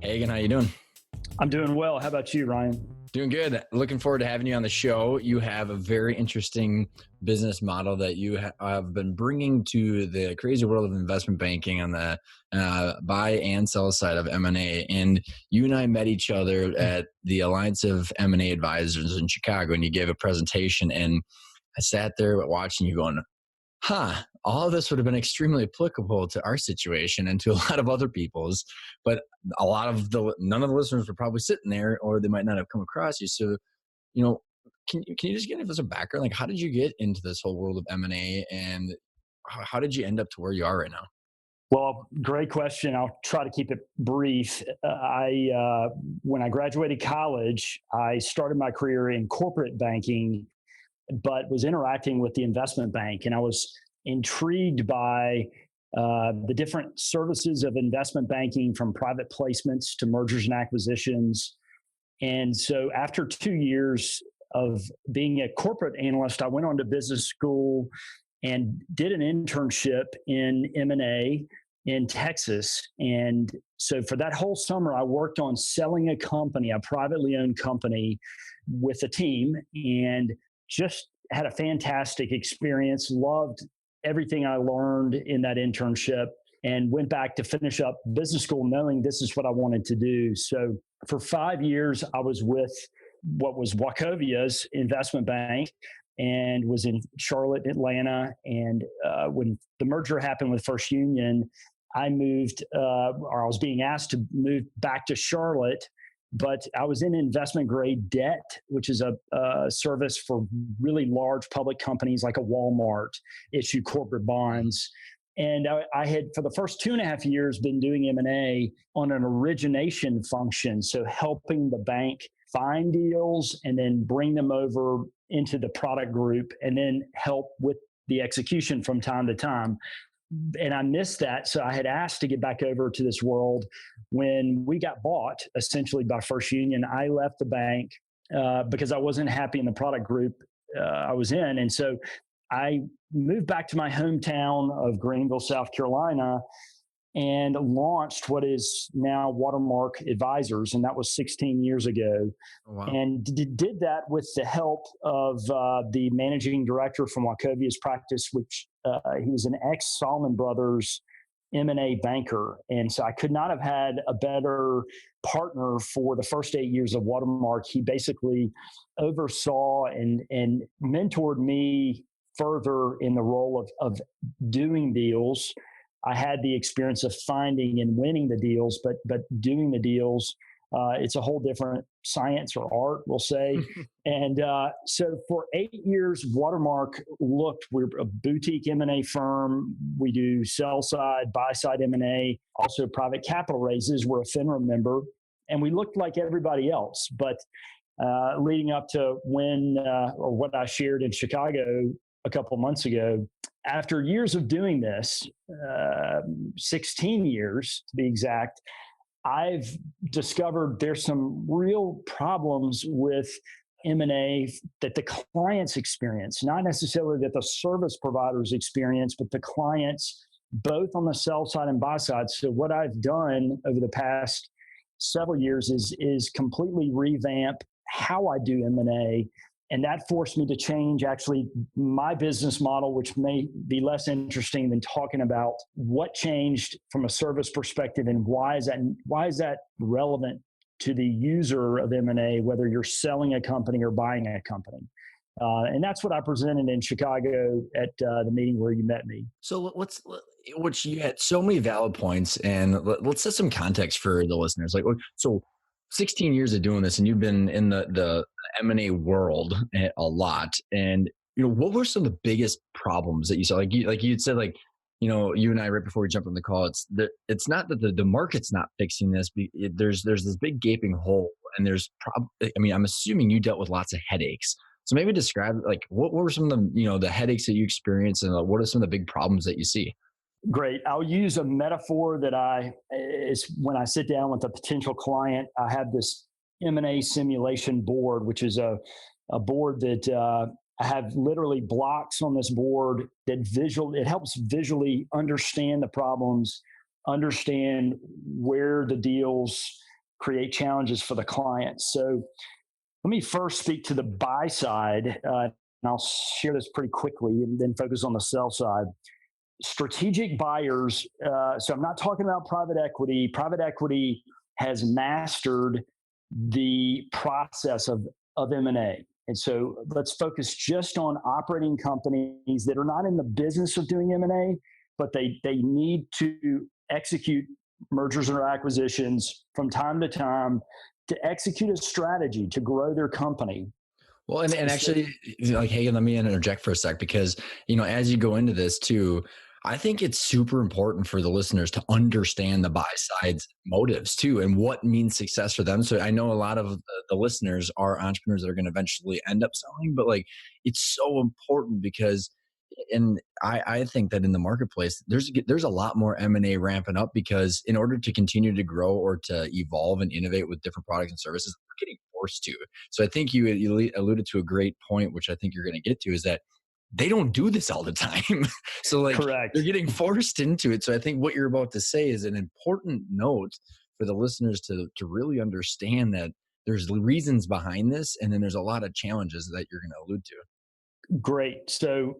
Hagen, how you doing? I'm doing well. How about you, Ryan? Doing good. Looking forward to having you on the show. You have a very interesting business model that you have been bringing to the crazy world of investment banking on the buy and sell side of M&A. And you and I met each other at the Alliance of M&A Advisors in Chicago, and you gave a presentation. And I sat there watching you going, all of this would have been extremely applicable to our situation and to a lot of other people's, but none of the listeners were probably sitting there, or they might not have come across you. So, you know, can you just give us a background? Like, how did you get into this whole world of M&A, and how did you end up to where you are right now? Well, great question. I'll try to keep it brief. When I graduated college, I started my career in corporate banking, but was interacting with the investment bank, and I was intrigued by the different services of investment banking, from private placements to mergers and acquisitions. And so, after 2 years of being a corporate analyst, I went on to business school and did an internship in M&A in Texas. And so for that whole summer, I worked on selling a company, a privately owned company, with a team, and just had a fantastic experience. Loved everything I learned in that internship, and went back to finish up business school knowing this is what I wanted to do. So for 5 years, I was with what was Wachovia's investment bank, and was in Charlotte, Atlanta. And when the merger happened with First Union, I was being asked to move back to Charlotte, but I was in investment grade debt, which is a service for really large public companies like a Walmart, issue corporate bonds. And I had, for the first 2.5 years, been doing M&A on an origination function. So helping the bank find deals and then bring them over into the product group, and then help with the execution from time to time. And I missed that. So I had asked to get back over to this world. When we got bought essentially by First Union, I left the bank because I wasn't happy in the product group I was in. And so I moved back to my hometown of Greenville, South Carolina, and launched what is now Watermark Advisors. And that was 16 years ago. Oh, wow. And did that with the help of the managing director from Wachovia's practice, which he was an ex-Salomon Brothers M&A banker. And so I could not have had a better partner for the first 8 years of Watermark. He basically oversaw and mentored me further in the role of doing deals. I had the experience of finding and winning the deals, but doing the deals, it's a whole different science or art, we'll say. And so for 8 years, Watermark we're a boutique M&A firm. We do sell side, buy side M&A, also private capital raises. We're a FINRA member, and we looked like everybody else. But leading up to what I shared in Chicago a couple of months ago, after years of doing this, 16 years to be exact, I've discovered there's some real problems with M&A that the clients experience, not necessarily that the service providers experience, but the clients, both on the sell side and buy side. So what I've done over the past several years is completely revamp how I do M&A. And that forced me to change actually my business model, which may be less interesting than talking about what changed from a service perspective, and why is that relevant to the user of M&A, whether you're selling a company or buying a company. And that's what I presented in Chicago at the meeting where you met me. So which you had so many valid points, and let's set some context for the listeners. Like, so 16 years of doing this, and you've been in the M&A world a lot. And, what were some of the biggest problems that you saw? Like you'd said, you and I, right before we jumped on the call, it's not that the market's not fixing this. There's this big gaping hole, and I'm assuming you dealt with lots of headaches. So maybe describe, what were some of the, the headaches that you experienced, and what are some of the big problems that you see? Great. I'll use a metaphor that is when I sit down with a potential client. I have this M&A simulation board, which is a board that I have literally blocks on this board that it helps visually understand the problems, understand where the deals create challenges for the client. So let me first speak to the buy side, and I'll share this pretty quickly and then focus on the sell side. Strategic buyers, so I'm not talking about private equity. Private equity has mastered the process of M&A. And so let's focus just on operating companies that are not in the business of doing M&A, but they need to execute mergers or acquisitions from time to time to execute a strategy to grow their company. Well, and actually, like, hey, let me interject for a sec, because, as you go into this too, I think it's super important for the listeners to understand the buy side's motives too, and what means success for them. So I know a lot of the listeners are entrepreneurs that are going to eventually end up selling, but like, it's so important because, and I think that in the marketplace, there's a lot more M&A ramping up, because in order to continue to grow or to evolve and innovate with different products and services, we're getting forced to. So I think you alluded to a great point, which I think you're going to get to, is that they don't do this all the time. So like, Correct. they're getting forced into it. So I think what you're about to say is an important note for the listeners to really understand that there's reasons behind this, and then there's a lot of challenges that you're going to allude to. Great. So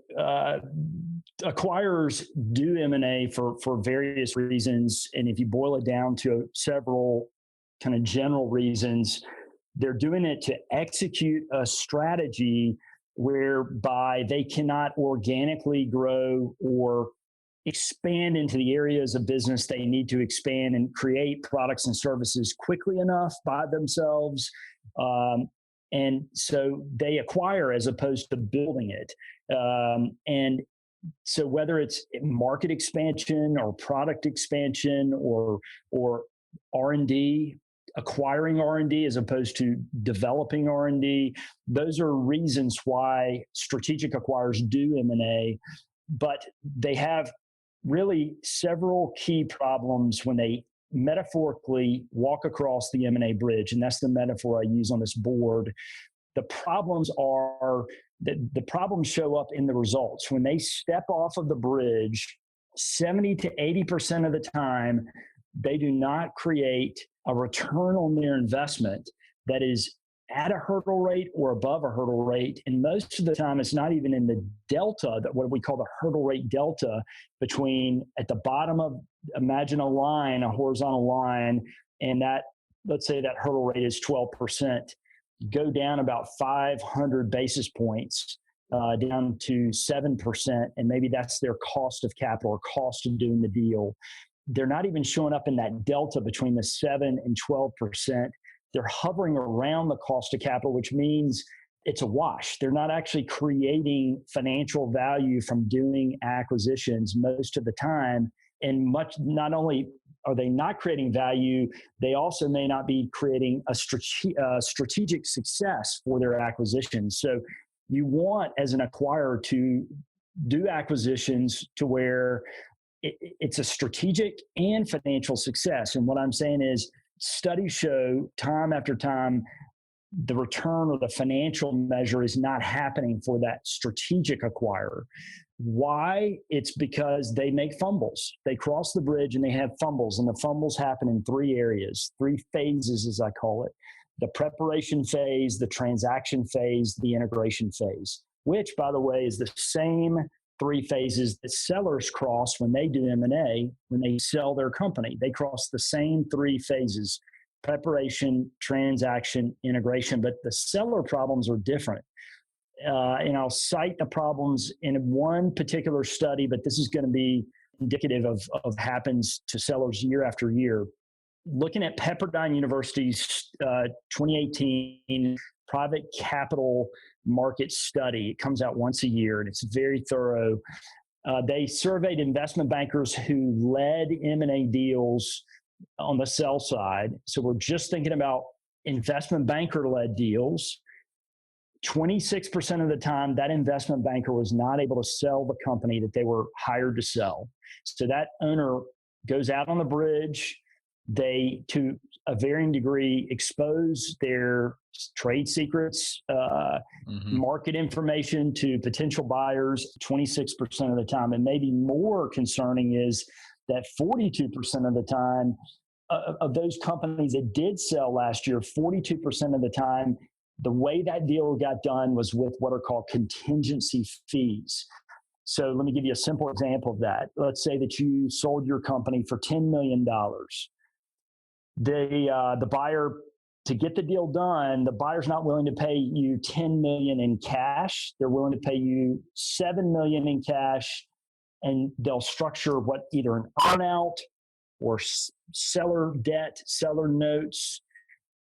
acquirers do M&A for various reasons. And if you boil it down to several kind of general reasons, they're doing it to execute a strategy whereby they cannot organically grow or expand into the areas of business they need to expand and create products and services quickly enough by themselves. And so they acquire as opposed to building it. And so whether it's market expansion or product expansion or R&D, acquiring R&D as opposed to developing R&D, those are reasons why strategic acquirers do M&A, but they have really several key problems when they metaphorically walk across the M&A bridge, and that's the metaphor I use on this board. The problems are that the problems show up in the results. When they step off of the bridge, 70 to 80% of the time, they do not create a return on their investment that is at a hurdle rate or above a hurdle rate. And most of the time, it's not even in the delta, that what we call the hurdle rate delta between at the bottom of, imagine a line, a horizontal line, and that, let's say that hurdle rate is 12%, go down about 500 basis points down to 7%. And maybe that's their cost of capital or cost of doing the deal. They're not even showing up in that delta between the 7 and 12%. They're hovering around the cost of capital, which means it's a wash. They're not actually creating financial value from doing acquisitions most of the time. And not only are they not creating value, they also may not be creating a strategic success for their acquisitions. So you want, as an acquirer, to do acquisitions to where it's a strategic and financial success. And what I'm saying is, studies show time after time, the return or the financial measure is not happening for that strategic acquirer. Why? It's because they make fumbles. They cross the bridge and they have fumbles, and the fumbles happen in 3 areas, 3 phases, as I call it: the preparation phase, the transaction phase, the integration phase, which, by the way, is the same 3 phases that sellers cross when they do M&A, when they sell their company. They cross the same 3 phases: preparation, transaction, integration. But the seller problems are different. And I'll cite the problems in one particular study, but this is going to be indicative of happens to sellers year after year. Looking at Pepperdine University's 2018 private capital market study. It comes out once a year, and it's very thorough. They surveyed investment bankers who led M&A deals on the sell side. So we're just thinking about investment banker-led deals. 26% of the time, that investment banker was not able to sell the company that they were hired to sell. So that owner goes out on the bridge. They, to a varying degree, expose their trade secrets, market information to potential buyers 26% of the time. And maybe more concerning is that 42% of the time, of those companies that did sell last year, 42% of the time, the way that deal got done was with what are called contingency fees. So let me give you a simple example of that. Let's say that you sold your company for $10 million. The buyer, to get the deal done, the buyer's not willing to pay you $10 million in cash. They're willing to pay you $7 million in cash, and they'll structure what either an earnout or seller debt, seller notes,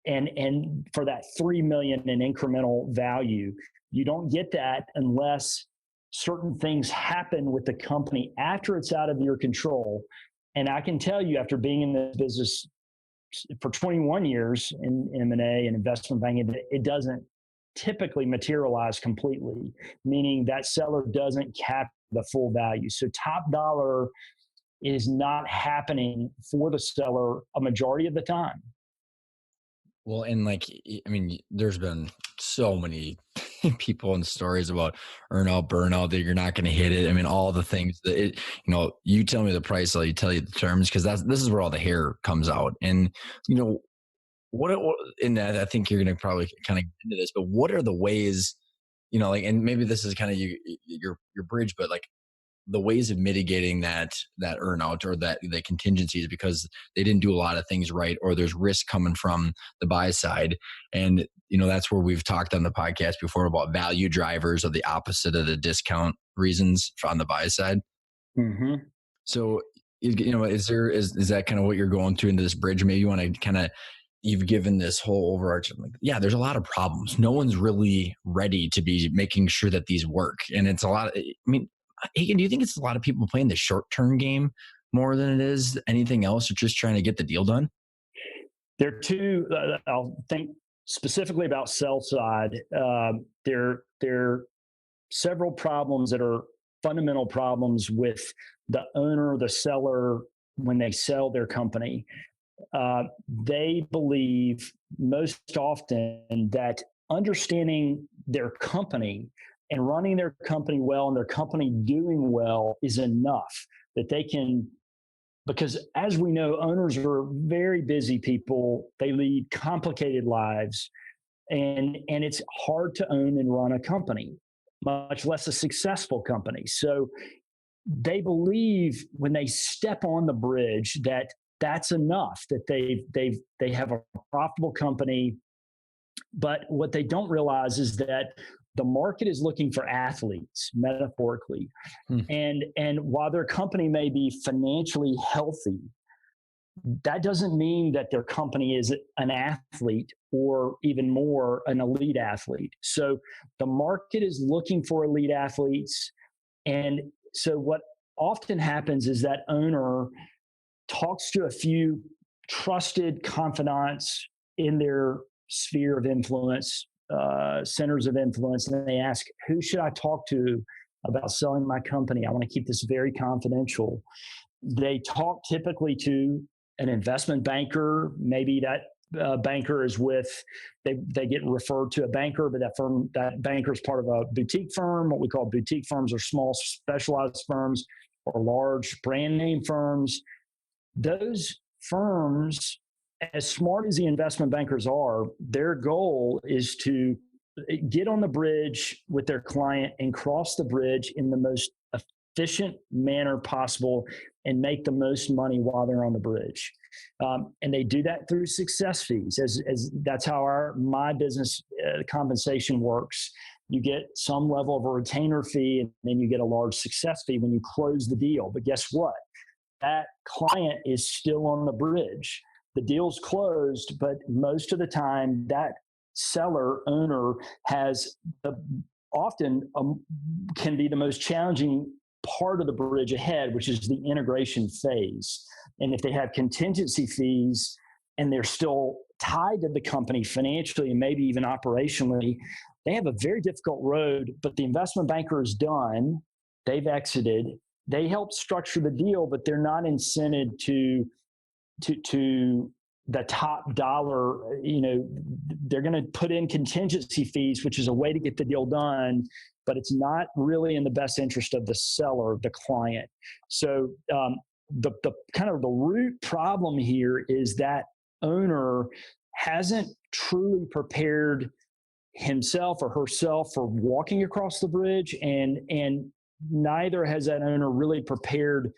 and for that $3 million in incremental value. You don't get that unless certain things happen with the company after it's out of your control. And I can tell you, after being in this business for 21 years in M&A and investment banking, it doesn't typically materialize completely, meaning that seller doesn't capture the full value. So top dollar is not happening for the seller a majority of the time. Well, and like, I mean, there's been so many people and stories about earnout, burnout, that you're not going to hit it. I mean, all the things that you tell me the price, I'll tell you the terms, because this is where all the hair comes out. And, what in that, I think you're going to probably kind of get into this, but what are the ways, and maybe this is kind of your bridge, but like, the ways of mitigating that earnout or that the contingencies, because they didn't do a lot of things right, or there's risk coming from the buy side. And, that's where we've talked on the podcast before about value drivers, or the opposite of the discount reasons on the buy side. Mm-hmm. So, is that kind of what you're going through into this bridge? Maybe you want to kind of, you've given this whole overarching, there's a lot of problems. No one's really ready to be making sure that these work. And it's a lot of, Hagen, do you think it's a lot of people playing the short-term game more than it is anything else, or just trying to get the deal done? There are two, I'll think specifically about sell side. There are several problems that are fundamental problems with the owner, the seller, when they sell their company. They believe most often that understanding their company and running their company well and their company doing well is enough, that they can, because as we know, owners are very busy people. They lead complicated lives, and it's hard to own and run a company, much less a successful company. So they believe when they step on the bridge that that's enough, that they have a profitable company. But what they don't realize is that the market is looking for athletes, metaphorically. And while their company may be financially healthy, that doesn't mean that their company is an athlete, or even more, an elite athlete. So the market is looking for elite athletes. And so what often happens is that owner talks to a few trusted confidants in their sphere of influence, centers of influence, and they ask, who should I talk to about selling my company? I want to keep this very confidential. They talk typically to an investment banker. Maybe that banker is they get referred to a banker, but that banker is part of a boutique firm. What we call boutique firms are small specialized firms, or large brand name firms. Those firms, as smart as the investment bankers are, their goal is to get on the bridge with their client and cross the bridge in the most efficient manner possible and make the most money while they're on the bridge. And they do that through success fees, as that's how my business compensation works. You get some level of a retainer fee, and then you get a large success fee when you close the deal. But guess what? That client is still on the bridge. The deal's closed, but most of the time that seller owner has often can be the most challenging part of the bridge ahead, which is the integration phase. And if they have contingency fees and they're still tied to the company financially and maybe even operationally, they have a very difficult road. But the investment banker is done. They've exited. They help structure the deal, but they're not incented to the top dollar. They're going to put in contingency fees, which is a way to get the deal done, but it's not really in the best interest of the seller, the client. So the kind of the root problem here is that owner hasn't truly prepared himself or herself for walking across the bridge, and neither has that owner really prepared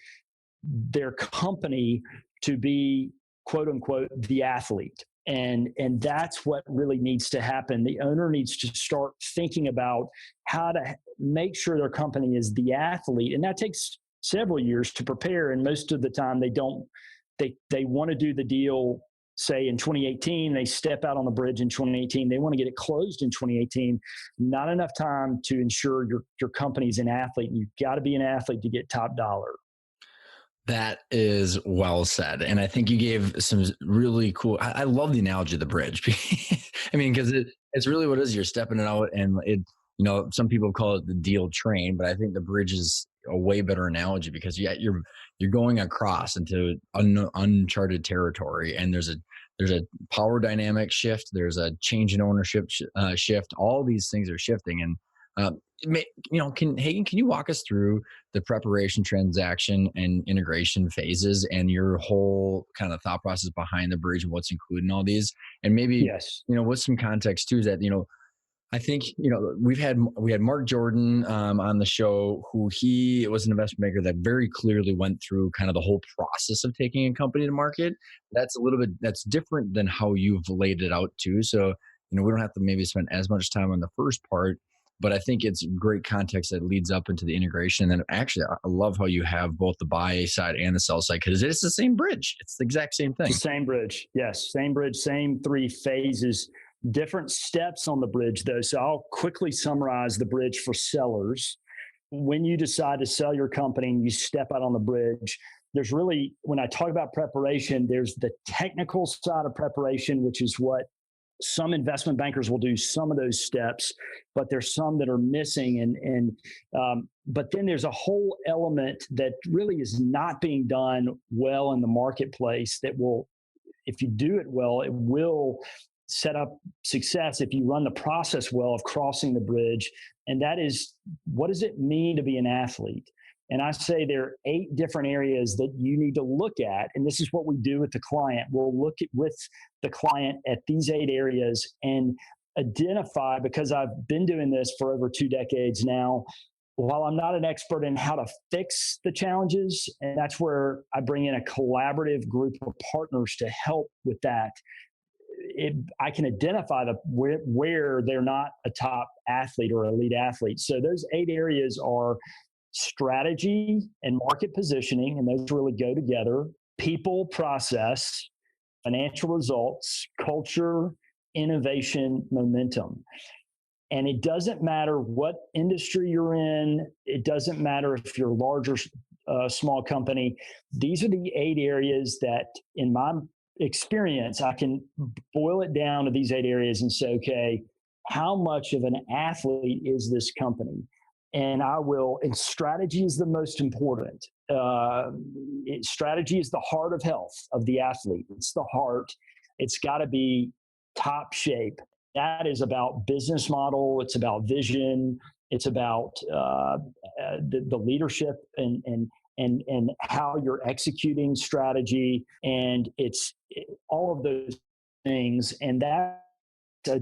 their company to be, quote unquote, the athlete. And that's what really needs to happen. The owner needs to start thinking about how to make sure their company is the athlete, and that takes several years to prepare. And most of the time, they don't. They want to do the deal, say in 2018. They step out on the bridge in 2018. They want to get it closed in 2018. Not enough time to ensure your company's an athlete. You've got to be an athlete to get top dollar. That is well said. And I think you gave some really cool, I love the analogy of the bridge. I mean, because it's really what it is. You're stepping it out, and some people call it the deal train, but I think the bridge is a way better analogy, because you're going across into uncharted territory, and there's a power dynamic shift. There's a change in ownership shift. All these things are shifting. And can you walk us through the preparation, transaction, and integration phases, and your whole kind of thought process behind the bridge and what's included in all these? And maybe, Yes. with some context too, is that, I think, we had Mark Jordan on the show, who he was an investment banker that very clearly went through kind of the whole process of taking a company to market. That's different than how you've laid it out too. So, we don't have to maybe spend as much time on the first part, but I think it's great context that leads up into the integration. And then actually, I love how you have both the buy side and the sell side, because it's the same bridge. It's the exact same thing. It's the same bridge. Yes. Same bridge, same three phases, different steps on the bridge though. So I'll quickly summarize the bridge for sellers. When you decide to sell your company and you step out on the bridge, there's really, when I talk about preparation, there's the technical side of preparation, which is what some investment bankers will do some of those steps, but there's some that are missing. But then there's a whole element that really is not being done well in the marketplace that will, if you do it well, it will set up success if you run the process well of crossing the bridge. And that is, what does it mean to be an athlete? And I say there are 8 different areas that you need to look at. And this is what we do with the client. We'll look at with the client at these 8 areas and identify, because I've been doing this for over 2 decades now, while I'm not an expert in how to fix the challenges, and that's where I bring in a collaborative group of partners to help with that. I can identify where they're not a top athlete or elite athlete. So those 8 areas are strategy and market positioning, and those really go together. People, process, financial results, culture, innovation, momentum. And it doesn't matter what industry you're in. It doesn't matter if you're large or small company. These are the 8 areas that, in my experience, I can boil it down to these 8 areas and say, okay, how much of an athlete is this company? And strategy is the most important. Strategy is the heart of health of the athlete. It's the heart. It's got to be top shape. That is about business model. It's about vision. It's about the leadership and how you're executing strategy. And it's all of those things. And that's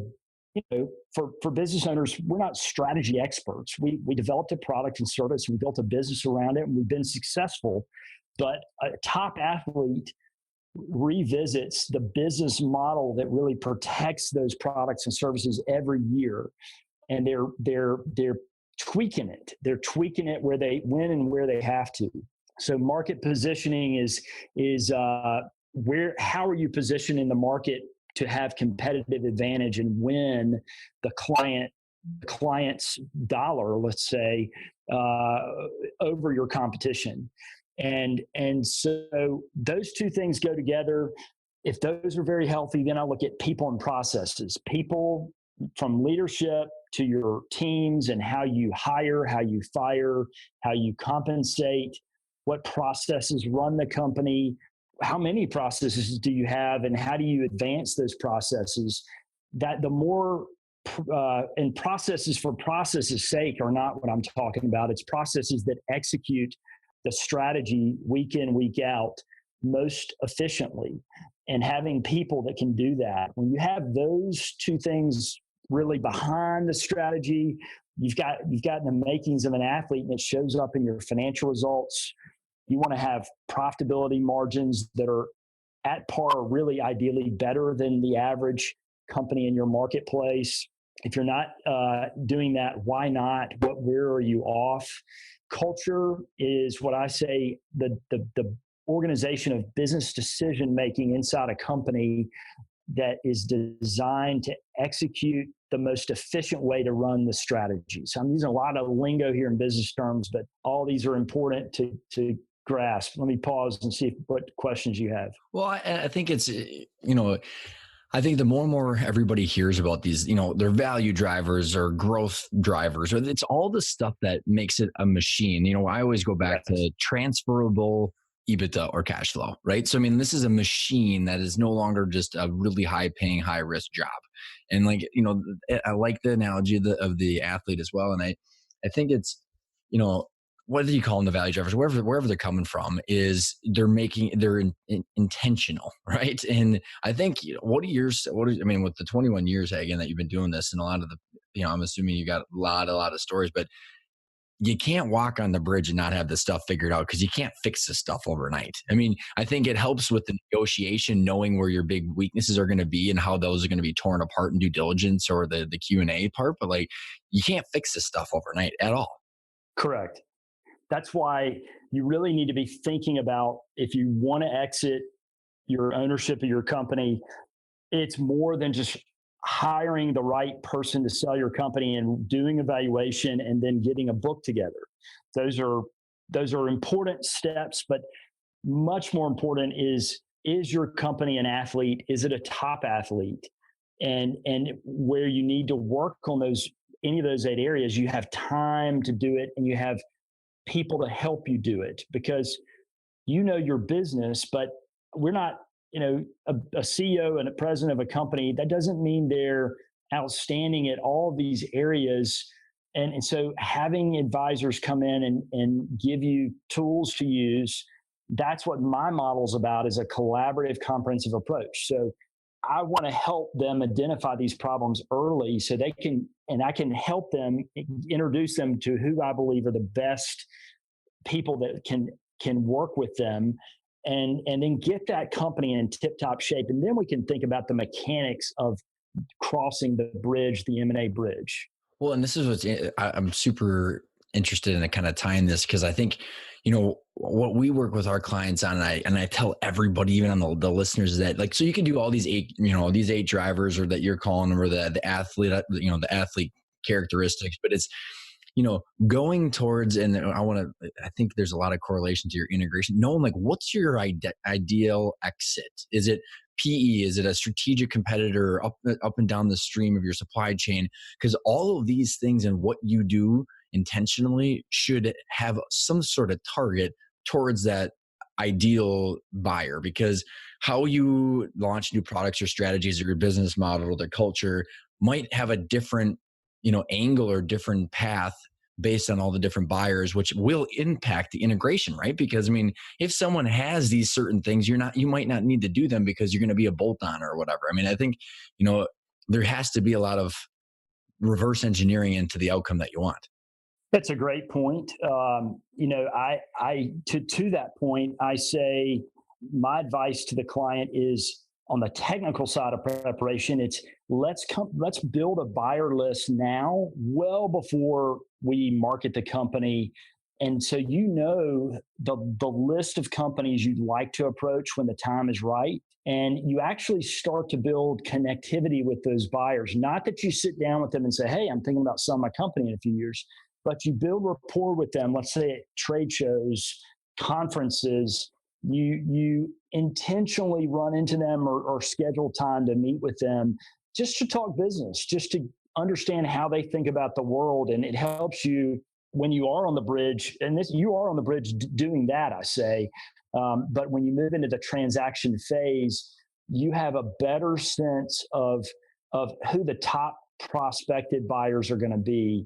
for business owners, we're not strategy experts. We developed a product and service. We built a business around it, and we've been successful. But a top athlete revisits the business model that really protects those products and services every year, and they're tweaking it. They're tweaking it when and where they have to. So market positioning is how are you positioned in the market to have competitive advantage and win the client's dollar, let's say, over your competition. And so those 2 things go together. If those are very healthy, then I look at people and processes. People, from leadership to your teams, and how you hire, how you fire, how you compensate, what processes run the company, how many processes do you have, and how do you advance those processes? That the more and processes for processes' sake are not what I'm talking about. It's processes that execute the strategy week in, week out most efficiently, and having people that can do that. When you have those two things really behind the strategy, you've got the makings of an athlete, and it shows up in your financial results. You want to have profitability margins that are at par, really ideally better than the average company in your marketplace. If you're not doing that, why not? Where are you off? Culture is what I say the organization of business decision making inside a company that is designed to execute the most efficient way to run the strategy. So I'm using a lot of lingo here in business terms, but all these are important to grasp. Let me pause and see what questions you have. Well, I think it's, I think the more and more everybody hears about these, their value drivers or growth drivers, or it's all the stuff that makes it a machine. I always go back to transferable EBITDA or cash flow, right? So, this is a machine that is no longer just a really high paying, high risk job. And I like the analogy of the athlete as well. And I think it's, whether you call them the value drivers, wherever they're coming from, is they're intentional, right? And I think, with the 21 years, Hagen, that you've been doing this, and a lot of the, I'm assuming you got a lot of stories, but you can't walk on the bridge and not have this stuff figured out, because you can't fix this stuff overnight. I think it helps with the negotiation, knowing where your big weaknesses are going to be and how those are going to be torn apart in due diligence or the Q&A part, but you can't fix this stuff overnight at all. Correct. That's why you really need to be thinking about, if you want to exit your ownership of your company, it's more than just hiring the right person to sell your company and doing evaluation and then getting a book together. Those are important steps, but much more important is your company an athlete? Is it a top athlete? And where you need to work on any of those 8 areas, you have time to do it, and you have people to help you do it, because your business, but we're not, a CEO and a president of a company. That doesn't mean they're outstanding at all of these areas. And so having advisors come in and give you tools to use, that's what my model's about, is a collaborative, comprehensive approach. So I want to help them identify these problems early, so I can help them, introduce them to who I believe are the best people that can work with them, and then get that company in tip-top shape. And then we can think about the mechanics of crossing the bridge, the M&A bridge. Well, and this is I'm super interested in kind of tying this, because I think, what we work with our clients on, and I tell everybody, even on the listeners, is that so you can do all these 8, these 8 drivers, or that you're calling them, or the athlete, the athlete characteristics, but it's, going towards, and I think there's a lot of correlation to your integration, knowing what's your ideal exit. Is it PE? Is it a strategic competitor up and down the stream of your supply chain? Because all of these things and what you do intentionally should have some sort of target towards that ideal buyer, because how you launch new products or strategies, or your business model or the culture might have a different angle or different path based on all the different buyers, which will impact the integration, right? Because if someone has these certain things, you might not need to do them, because you're going to be a bolt-on or whatever. I think there has to be a lot of reverse engineering into the outcome that you want. That's a great point. I to that point, I say my advice to the client is, on the technical side of preparation, it's let's build a buyer list now, well before we market the company. And so the list of companies you'd like to approach when the time is right. And you actually start to build connectivity with those buyers. Not that you sit down with them and say, hey, I'm thinking about selling my company in a few years, but you build rapport with them, let's say at trade shows, conferences. You intentionally run into them or schedule time to meet with them, just to talk business, just to understand how they think about the world. And it helps you when you are on the bridge, and you are on the bridge doing that, I say. But when you move into the transaction phase, you have a better sense of who the top prospective buyers are going to be.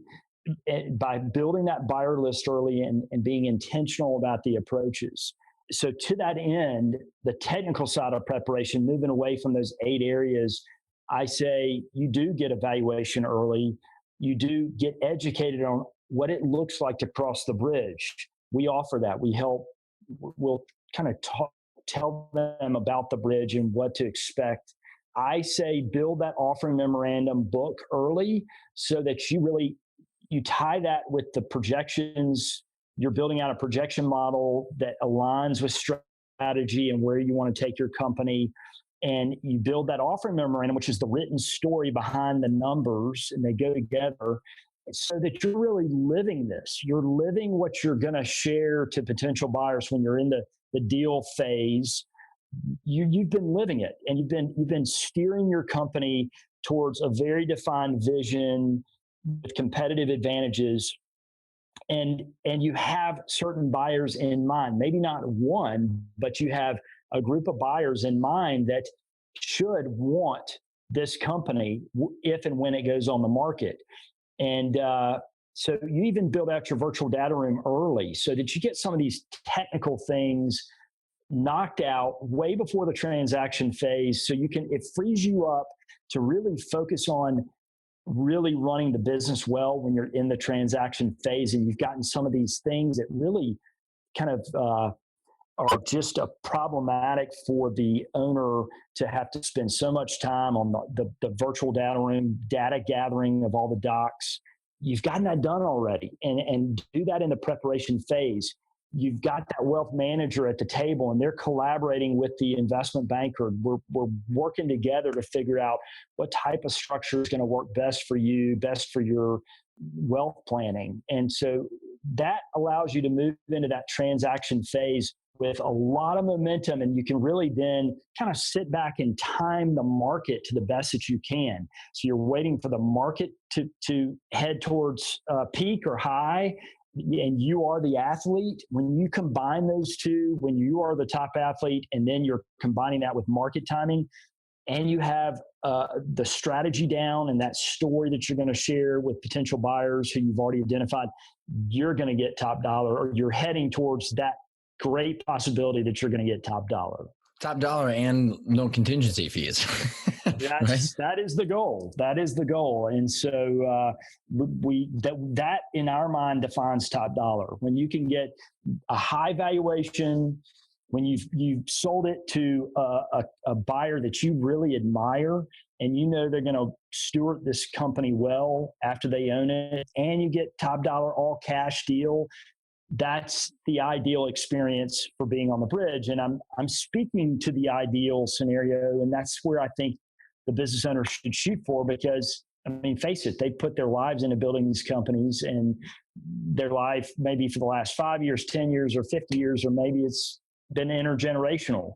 by building that buyer list early and being intentional about the approaches. So to that end, the technical side of preparation, moving away from those 8 areas, I say you do get evaluation early. You do get educated on what it looks like to cross the bridge. We offer that. We'll kind of tell them about the bridge and what to expect. I say build that offering memorandum book early so that you tie that with the projections. You're building out a projection model that aligns with strategy and where you want to take your company. And you build that offering memorandum, which is the written story behind the numbers, and they go together so that you're really living this. You're living what you're going to share to potential buyers when you're in the deal phase. You've been living it, and you've been steering your company towards a very defined vision with competitive advantages. And you have certain buyers in mind, maybe not one, but you have a group of buyers in mind that should want this company if and when it goes on the market. And so you even build out your virtual data room early so that you get some of these technical things knocked out way before the transaction phase. So it frees you up to really focus on really running the business well when you're in the transaction phase, and you've gotten some of these things that really kind of are just problematic for the owner to have to spend so much time on the virtual data room, data gathering of all the docs. You've gotten that done already, and do that in the preparation phase. You've got that wealth manager at the table, and they're collaborating with the investment banker. We're working together to figure out what type of structure is going to work best for you, best for your wealth planning. And so that allows you to move into that transaction phase with a lot of momentum, and you can really then kind of sit back and time the market to the best that you can. So you're waiting for the market to head towards peak or high, and you are the athlete. When you combine those two, when you are the top athlete, and then you're combining that with market timing, and you have the strategy down and that story that you're going to share with potential buyers who you've already identified, you're going to get top dollar, or you're heading towards that great possibility that you're going to get top dollar. Top dollar and no contingency fees. Right? That is the goal. That is the goal. And so that in our mind defines top dollar. When you can get a high valuation, when you've sold it to a buyer that you really admire, and you know they're going to steward this company well after they own it, and you get top dollar all cash deal, that's the ideal experience for being on the bridge. And I'm speaking to the ideal scenario, and that's where I think the business owner should shoot for, because, I mean, face it, they put their lives into building these companies, and their life maybe for the last 5 years, 10 years, or 50 years, or maybe it's been intergenerational.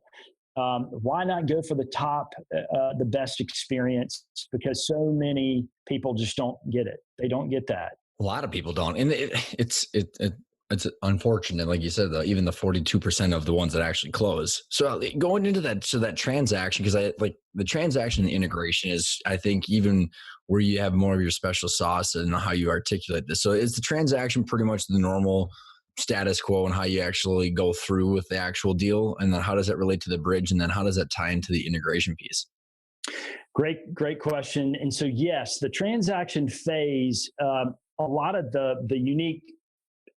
Why not go for the top, the best experience? Because so many people just don't get it. They don't get that. A lot of people don't. And it's unfortunate, like you said, though, even the 42% of the ones that actually close. So going into that, so that transaction, because I like the transaction integration is, I think, even where you have more of your special sauce and how you articulate this. So is the transaction pretty much the normal status quo and how you actually go through with the actual deal? And then how does that relate to the bridge? And then how does that tie into the integration piece? Great question. And so, yes, the transaction phase, a lot of the unique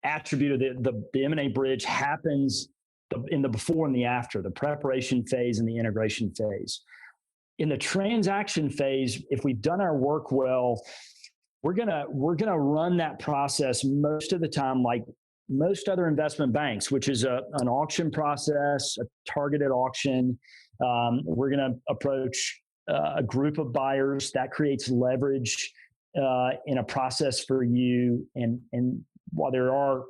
attribute of the M&A bridge happens in the before and the after, the preparation phase and the integration phase. In the transaction phase, if we've done our work well, we're gonna run that process most of the time like most other investment banks, which is an auction process, a targeted auction. We're going to approach a group of buyers. That creates leverage in a process for you. And while there are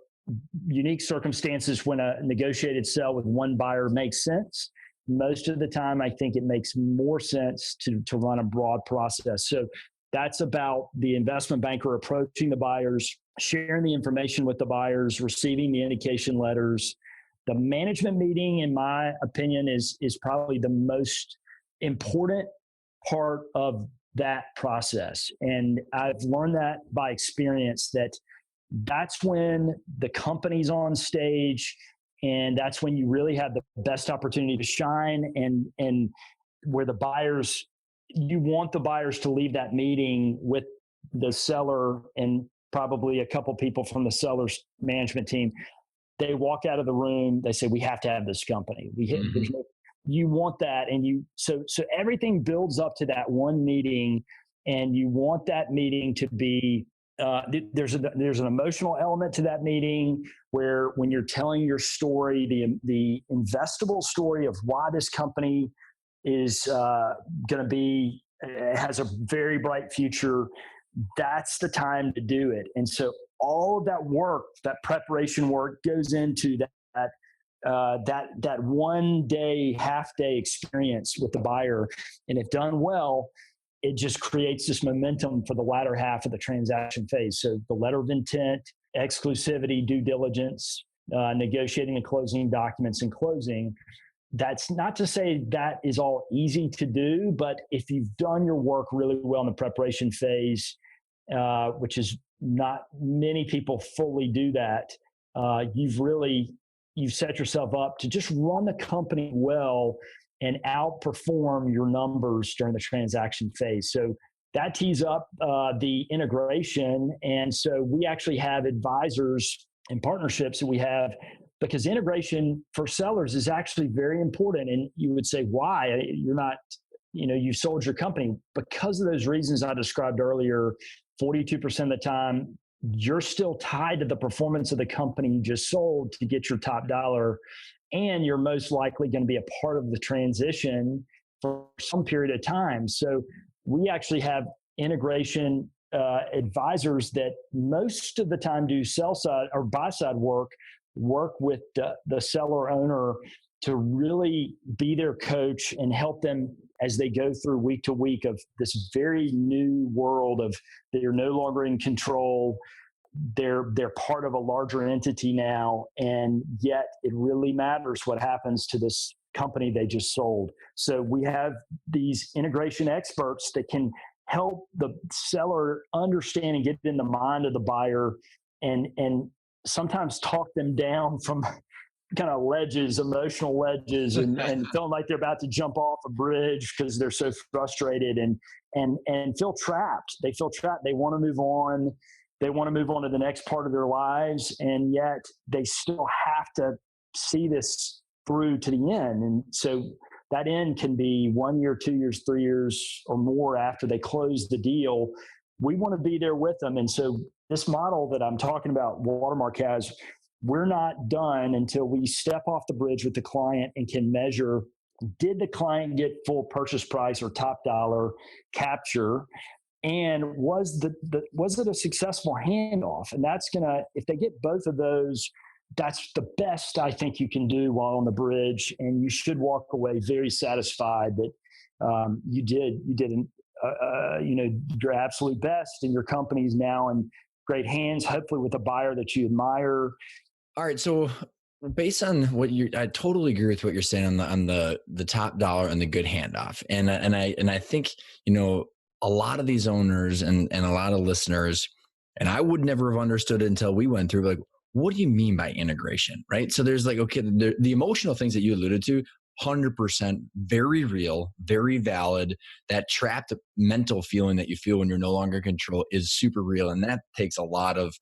unique circumstances when a negotiated sale with one buyer makes sense, most of the time I think it makes more sense to run a broad process. So that's about the investment banker approaching the buyers, sharing the information with the buyers, receiving the indication letters. The management meeting, in my opinion, is probably the most important part of that process. And I've learned that by experience, that's when the company's on stage, and that's when you really have the best opportunity to shine, and where you want the buyers to leave that meeting with the seller and probably a couple people from the seller's management team. They walk out of the room, they say, we have to have this company. You want that. And so everything builds up to that one meeting, and you want that meeting to be, there's an emotional element to that meeting, where when you're telling your story, the investable story of why this company is going to be, has a very bright future, that's the time to do it. And so all of that work, that preparation work, goes into that 1 day, half day experience with the buyer. And if done well, it just creates this momentum for the latter half of the transaction phase. So the letter of intent, exclusivity, due diligence, negotiating and closing documents, and closing. That's not to say that is all easy to do, but if you've done your work really well in the preparation phase, which is not many people fully do that, you've set yourself up to just run the company well and outperform your numbers during the transaction phase. So that tees up the integration. And so we actually have advisors and partnerships that we have, because integration for sellers is actually very important. And you would say, why? You're not, you sold your company. Because of those reasons I described earlier, 42% of the time, you're still tied to the performance of the company you just sold to get your top dollar. And you're most likely going to be a part of the transition for some period of time. So we actually have integration advisors that most of the time do sell side or buy side work with the seller owner to really be their coach and help them as they go through week to week of this very new world of they're no longer in control. They're part of a larger entity now, and yet it really matters what happens to this company they just sold. So we have these integration experts that can help the seller understand and get in the mind of the buyer, and sometimes talk them down from kind of emotional ledges, and feeling like they're about to jump off a bridge because they're so frustrated and feel trapped. They feel trapped. They want to move on. They want to move on to the next part of their lives, and yet they still have to see this through to the end. And so that end can be 1 year, 2 years, 3 years, or more after they close the deal. We want to be there with them. And so this model that I'm talking about, Watermark has, we're not done until we step off the bridge with the client and can measure, did the client get full purchase price or top dollar capture? And was it a successful handoff? And that's if they get both of those, that's the best I think you can do while on the bridge. And you should walk away very satisfied that you did your absolute best, and your company's now in great hands, hopefully with a buyer that you admire. All right. So based on I totally agree with what you're saying on the top dollar and the good handoff. And I think, a lot of these owners and a lot of listeners, and I would never have understood it until we went through, like, what do you mean by integration? Right. So there's like, okay, the emotional things that you alluded to, 100% very real, very valid. That trapped mental feeling that you feel when you're no longer in control is super real. And that takes a lot of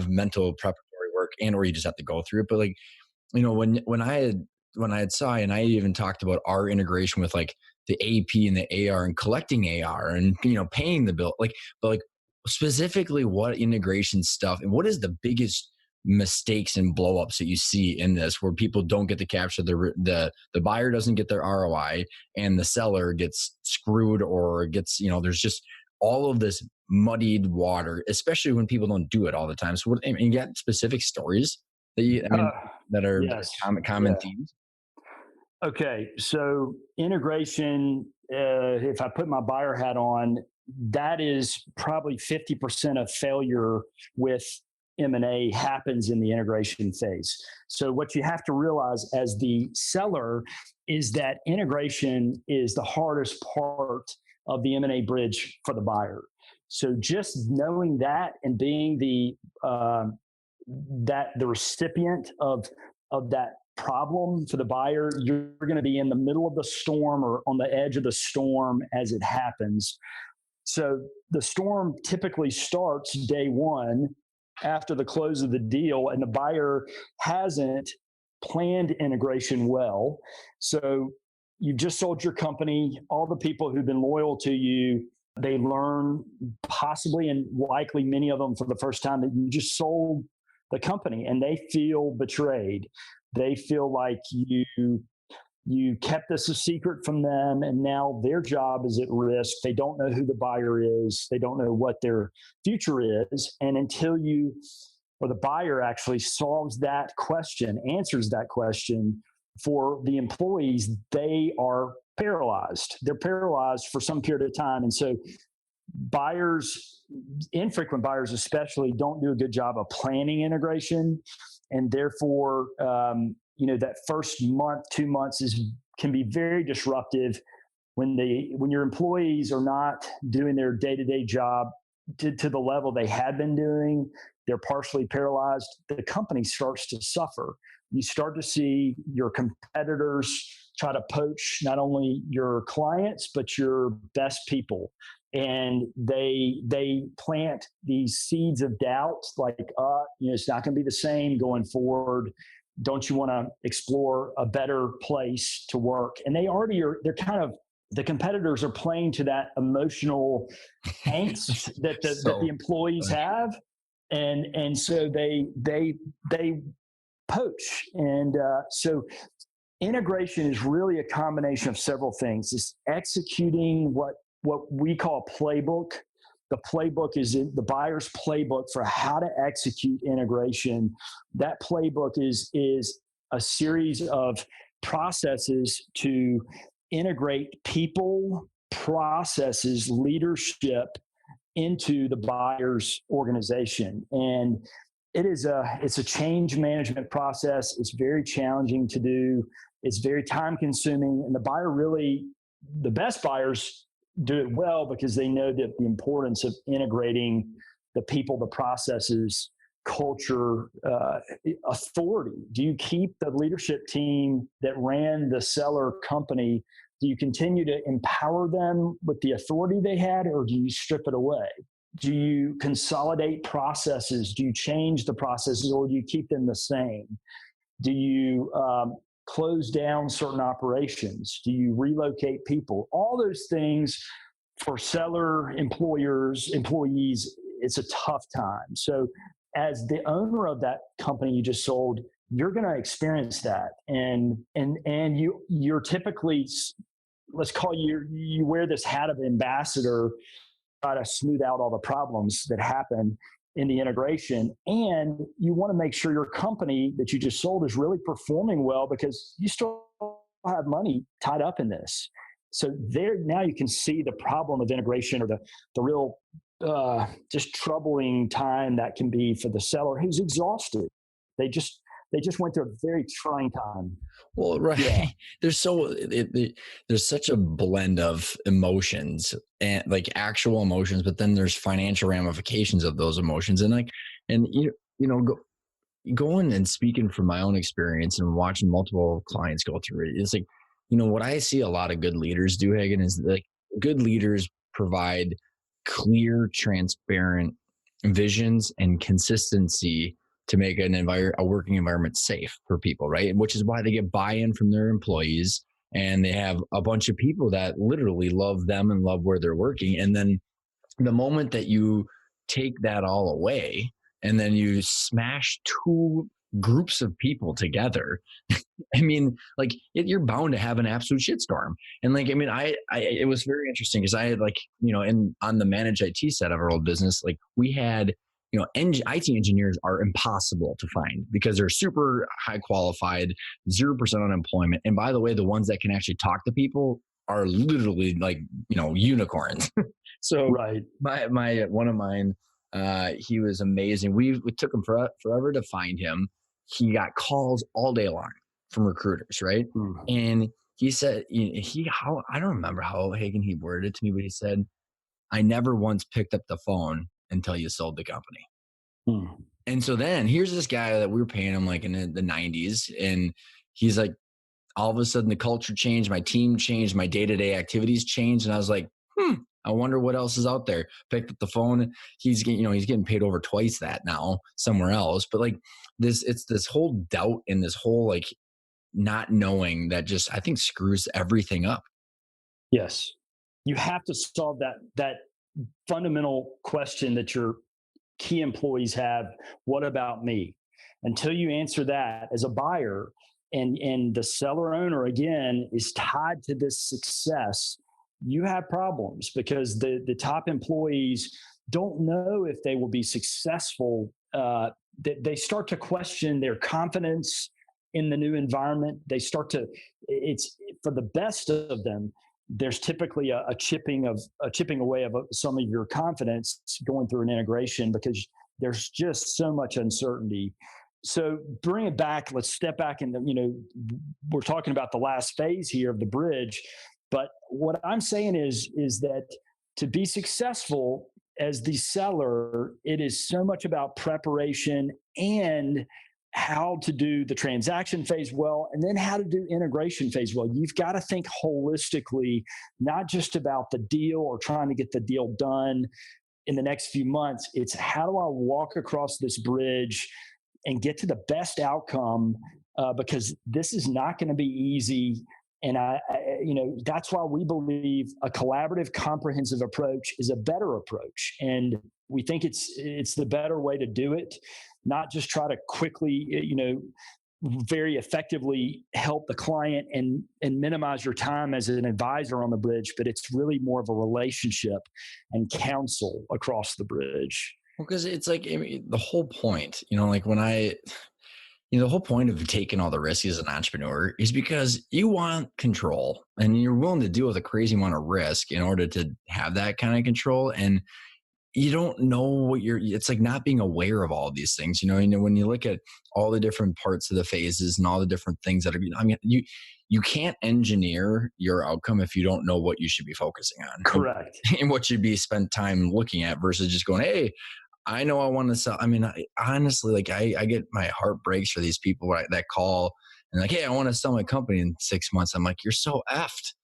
mental preparatory work, and or you just have to go through it. But like, when I had saw, and I even talked about our integration with like the AP and the AR and collecting AR and paying the bill, but specifically what integration stuff and what is the biggest mistakes and blowups that you see in this, where people don't get to capture the buyer doesn't get their ROI and the seller gets screwed, or gets, there's just all of this muddied water, especially when people don't do it all the time. So you got specific stories that are Yes. common themes? Okay. So integration, if I put my buyer hat on, that is probably 50% of failure with M&A happens in the integration phase. So what you have to realize as the seller is that integration is the hardest part of the M&A bridge for the buyer. So just knowing that and being the recipient of that problem for the buyer, you're going to be in the middle of the storm or on the edge of the storm as it happens. So the storm typically starts day one after the close of the deal, and the buyer hasn't planned integration well. So you've just sold your company. All the people who've been loyal to you, they learn, possibly and likely many of them for the first time, that you just sold the company, and they feel betrayed. They feel like you kept this a secret from them, and now their job is at risk. They don't know who the buyer is. They don't know what their future is. And until you or the buyer actually solves that question, answers that question for the employees, they are paralyzed. They're paralyzed for some period of time. And so buyers, infrequent buyers especially, don't do a good job of planning integration. And therefore, that first month, 2 months can be very disruptive when your employees are not doing their day-to-day job to the level they had been doing. They're partially paralyzed. The company starts to suffer. You start to see your competitors try to poach not only your clients, but your best people. And they plant these seeds of doubt, like, it's not going to be the same going forward. Don't you want to explore a better place to work? And the competitors are playing to that emotional angst that the employees have. And so they poach. And so integration is really a combination of several things. It's executing what we call a playbook. The playbook is the buyer's playbook for how to execute integration. That playbook is a series of processes to integrate people, processes, leadership into the buyer's organization. And it's a change management process. It's very challenging to do. It's very time consuming. And the best buyers do it well because they know that the importance of integrating the people, the processes, culture, authority. Do you keep the leadership team that ran the seller company? Do you continue to empower them with the authority they had, or do you strip it away? Do you consolidate processes? Do you change the processes, or do you keep them the same? Do you close down certain operations? Do you relocate people? All those things for seller employees, it's a tough time. So as the owner of that company you just sold, you're going to experience that. And you're typically, let's call you wear this hat of ambassador, try to smooth out all the problems that happen in the integration. And you want to make sure your company that you just sold is really performing well, because you still have money tied up in this. So now you can see the problem of integration, or the real just troubling time that can be for the seller who's exhausted. They just went through a very trying time. Well, right. Yeah. There's such a blend of emotions, and like actual emotions, but then there's financial ramifications of those emotions. And going and speaking from my own experience and watching multiple clients go through it, it's like, what I see a lot of good leaders do, Hagen, is like good leaders provide clear, transparent visions and consistency to make a working environment safe for people, right? Which is why they get buy-in from their employees, and they have a bunch of people that literally love them and love where they're working. And then the moment that you take that all away, and then you smash two groups of people together, I mean, like you're bound to have an absolute shitstorm. And like, I mean, it was very interesting because I had on the managed IT side of our old business, like we had, IT engineers are impossible to find because they're super high qualified, 0% unemployment. And by the way, the ones that can actually talk to people are literally like, unicorns. So right. One of mine, he was amazing. We took him forever to find him. He got calls all day long from recruiters, right? And he said, I don't remember how Hagen he worded it to me, but he said, I never once picked up the phone until you sold the company. Hmm. And so then here's this guy that we were paying him like in the 90s. And he's like, all of a sudden the culture changed, my team changed, my day-to-day activities changed. And I was like, I wonder what else is out there. Picked up the phone. He's getting paid over twice that now somewhere else. But like it's this whole doubt and this whole like not knowing that just I think screws everything up. Yes. You have to solve that fundamental question that your key employees have. What about me? Until you answer that as a buyer, and the seller owner again is tied to this success, you have problems because the top employees don't know if they will be successful. They start to question their confidence in the new environment. They start to, it's for the best of them, there's typically a chipping away of some of your confidence going through an integration because there's just so much uncertainty. So bring it back. Let's step back and we're talking about the last phase here of the bridge. But what I'm saying is that to be successful as the seller, it is so much about preparation and how to do the transaction phase well, and then how to do integration phase well. You've got to think holistically, not just about the deal or trying to get the deal done in the next few months. It's how do I walk across this bridge and get to the best outcome, because this is not going to be easy. And that's why we believe a collaborative, comprehensive approach is a better approach. And we think it's the better way to do it, not just try to quickly, very effectively help the client and minimize your time as an advisor on the bridge, but it's really more of a relationship and counsel across the bridge. Well, because it's like the whole point, like when the whole point of taking all the risks as an entrepreneur is because you want control and you're willing to deal with a crazy amount of risk in order to have that kind of control. And you don't know it's like not being aware of all of these things, when you look at all the different parts of the phases and all the different things that are, you can't engineer your outcome if you don't know what you should be focusing on. Correct. And what should be spent time looking at versus just going, hey, I know I want to sell. Honestly, like I get my heart breaks for these people that call and like, hey, I want to sell my company in 6 months. I'm like, you're so effed.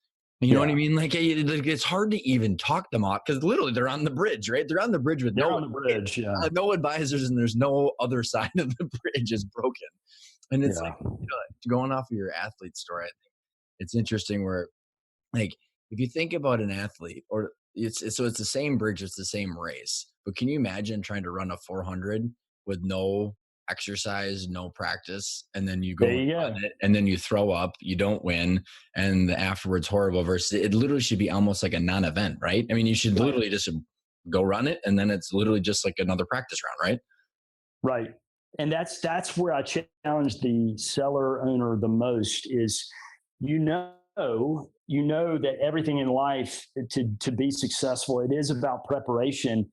You know what I mean? Like, it's hard to even talk them off because literally they're on the bridge, right? They're on the bridge with no advisors, and there's no other side of the bridge is broken. And it's like, going off of your athlete story, I think it's interesting where, like, if you think about an athlete, or it's the same bridge, it's the same race. But can you imagine trying to run a 400 with no exercise, no practice, and then you go run it, and then you throw up, you don't win, and afterwards horrible? Versus it literally should be almost like a non-event, right? You should literally just go run it, and then it's literally just like another practice round, right? Right. And that's where I challenge the seller owner the most is, that everything in life to be successful, it is about preparation.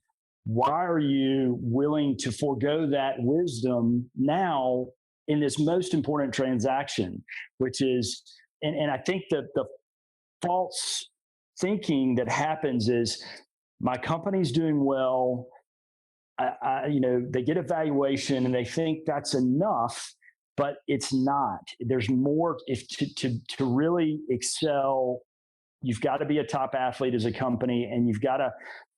Why are you willing to forego that wisdom now in this most important transaction, which is, and I think that the false thinking that happens is my company's doing well. They get a valuation and they think that's enough, but it's not. There's more. If to really excel, you've got to be a top athlete as a company, and you've got to,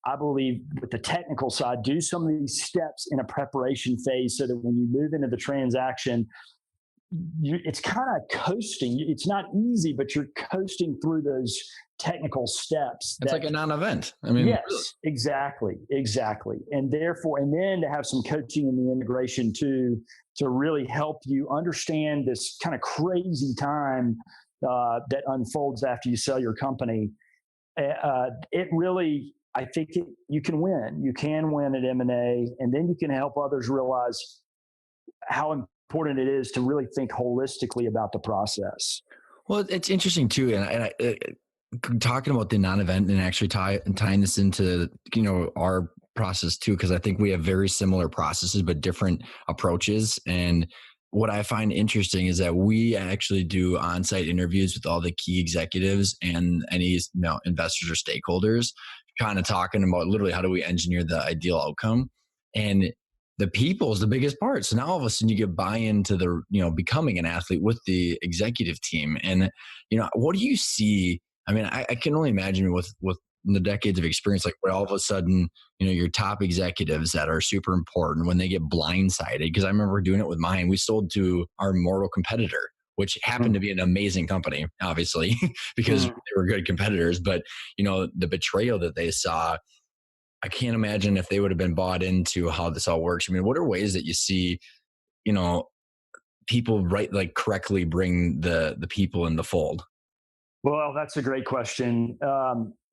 I believe, with the technical side, do some of these steps in a preparation phase so that when you move into the transaction, it's kind of coasting. It's not easy, but you're coasting through those technical steps. It's like a non-event. Yes, really. Exactly. And therefore, and then to have some coaching in the integration too, to really help you understand this kind of crazy time that unfolds after you sell your company. It really, I think you can win. You can win at M&A, and then you can help others realize how important it is to really think holistically about the process. Well, it's interesting too, and talking about the non-event and actually tying this into our process too, because I think we have very similar processes but different approaches. And what I find interesting is that we actually do on-site interviews with all the key executives and any investors or stakeholders, kind of talking about literally how do we engineer the ideal outcome. And the people is the biggest part. So now all of a sudden you get buy-in to the, becoming an athlete with the executive team. And, what do you see? I mean, I can only imagine with the decades of experience, like where all of a sudden, your top executives that are super important when they get blindsided. Because I remember doing it with mine. We sold to our mortal competitor, which happened to be an amazing company, obviously, because they were good competitors. But, the betrayal that they saw, I can't imagine if they would have been bought into how this all works. I mean, what are ways that you see, people correctly bring the people in the fold? Well, that's a great question.